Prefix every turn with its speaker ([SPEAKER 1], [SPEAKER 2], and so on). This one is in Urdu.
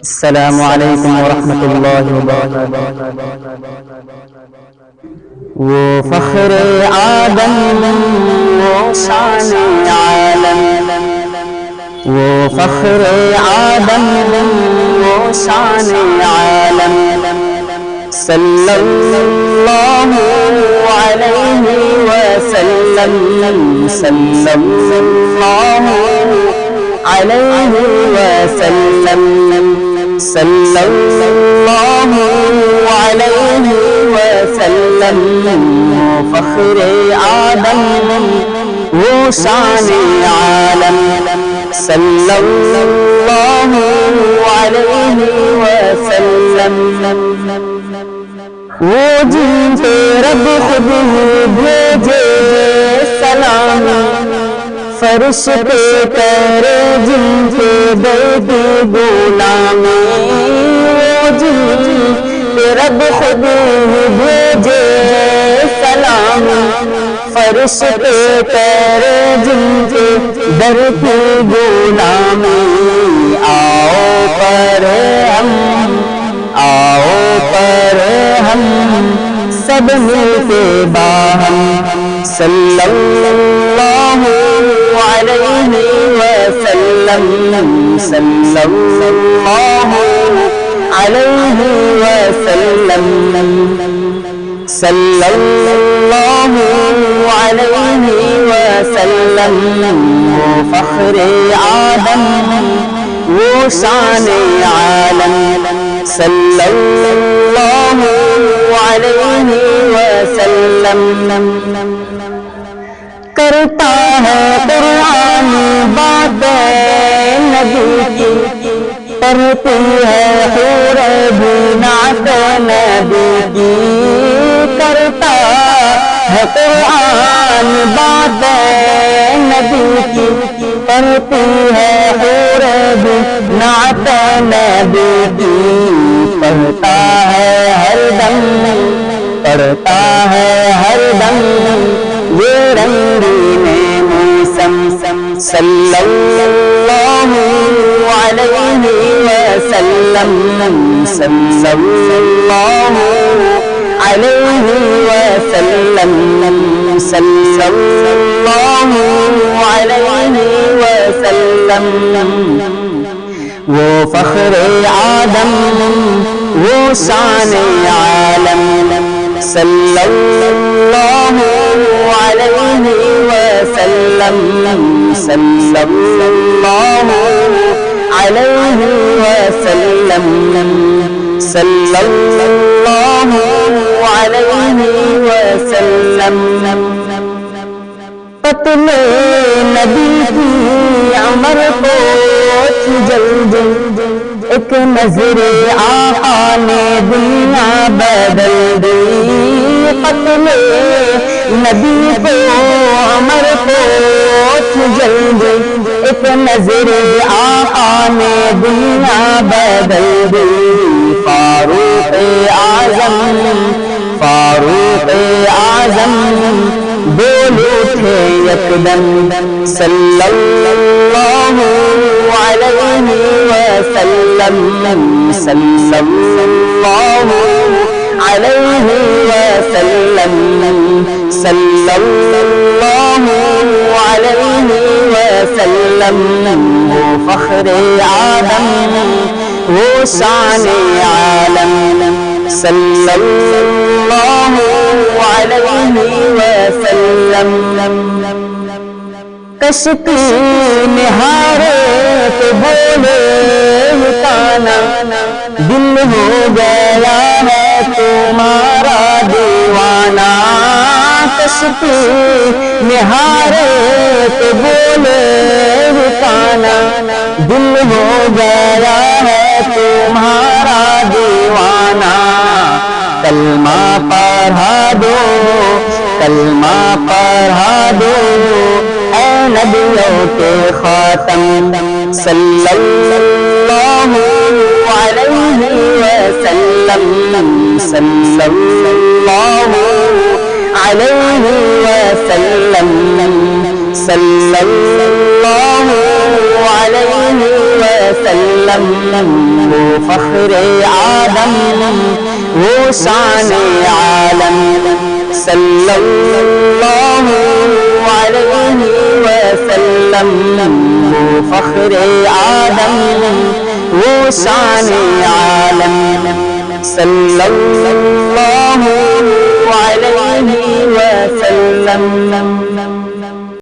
[SPEAKER 1] السلام علیکم ورحمۃ اللہ وبرکاتہ۔ وہ فخر آدم، وہ شان عالم، وہ فخر آدم، وہ شان عالم، صلی اللہ علیہ وسلم، صلی اللہ علیہ وسلم، صلی اللہ علیہ وسلم۔ وہ فخر آدم، وہ شان عالم، صلی اللہ علیہ وسلم۔ وہ جن پہ رب خود بھیجے سلام، فرش پہ کرے جن پہ بیٹی غلامی۔ وہ جن پہ رب خود بھیجے سلام، فرش پہ کرے جن پہ بیٹی غلامی۔ آؤ پر ہم، آؤ پر ہم سب مل کے باہم، صلی اللہ علیہ وسلم، صلی اللہ علیہ وسلم، صلی اللہ علیہ وسلم۔ وہ فخر آدم، وہ شان عالم، صلی اللہ علیہ وسلم۔ کرتا ہے قرآن باتیں نبی کی، پڑھتی ہے حور بھی نعت نبی کی۔ کرتا ہے قرآن باتیں نبی کی، پڑھتی ہے حور بھی نعت نبی کی۔ پڑھتا ہے ہر دم، پڑھتا ہے ہر دم یہ رنگین موسم، صلی اللہ علیہ وسلم، صلی اللہ علیہ وسلم، صلی اللہ علیہ وسلم۔ وہ فخر آدم، وہ شان عالم، صلی اللہ علیہ وسلم، صلی اللہ علیہ وسلم، صلی اللہ علیہ وسلم۔ پتلے نبی کی عمر کو جلد، ایک نظر آقا نے دنیا بدل دی۔ پتلے نبی کو عمر کو جلد، ایک نظر آقا نے دنیا بدل دی۔ فاروق اعظم، فاروق اعظم بول اٹھے یکدم، صلی اللہ علیہ وسلم، صلی اللہ علیہ وسلم، صلی اللہ علیہ وسلم۔ وہ فخر آدم، وہ شان عالم، صلی اللہ علیہ وسلم۔ کشتی نہارے تو بولے کانا، دل ہو گیا ہے تمہارا دیوانہ۔ کشتی نہارے تو بولے کانا، دل ہو گیا ہے تمہارا دیوانہ۔ کلمہ پڑھا دو، کلمہ پڑھا دو اے نبیوں کے خاتم، صلی اللہ علیہ وسلم، صلی اللہ علیہ وسلم، صلی اللہ علیہ وسلم، وہ فخر آدم، وہ شان عالم، صلی اللہ علیہ وسلم، وہ فخر آدم، وہ شان عالم، صلی اللہ علیہ وسلم۔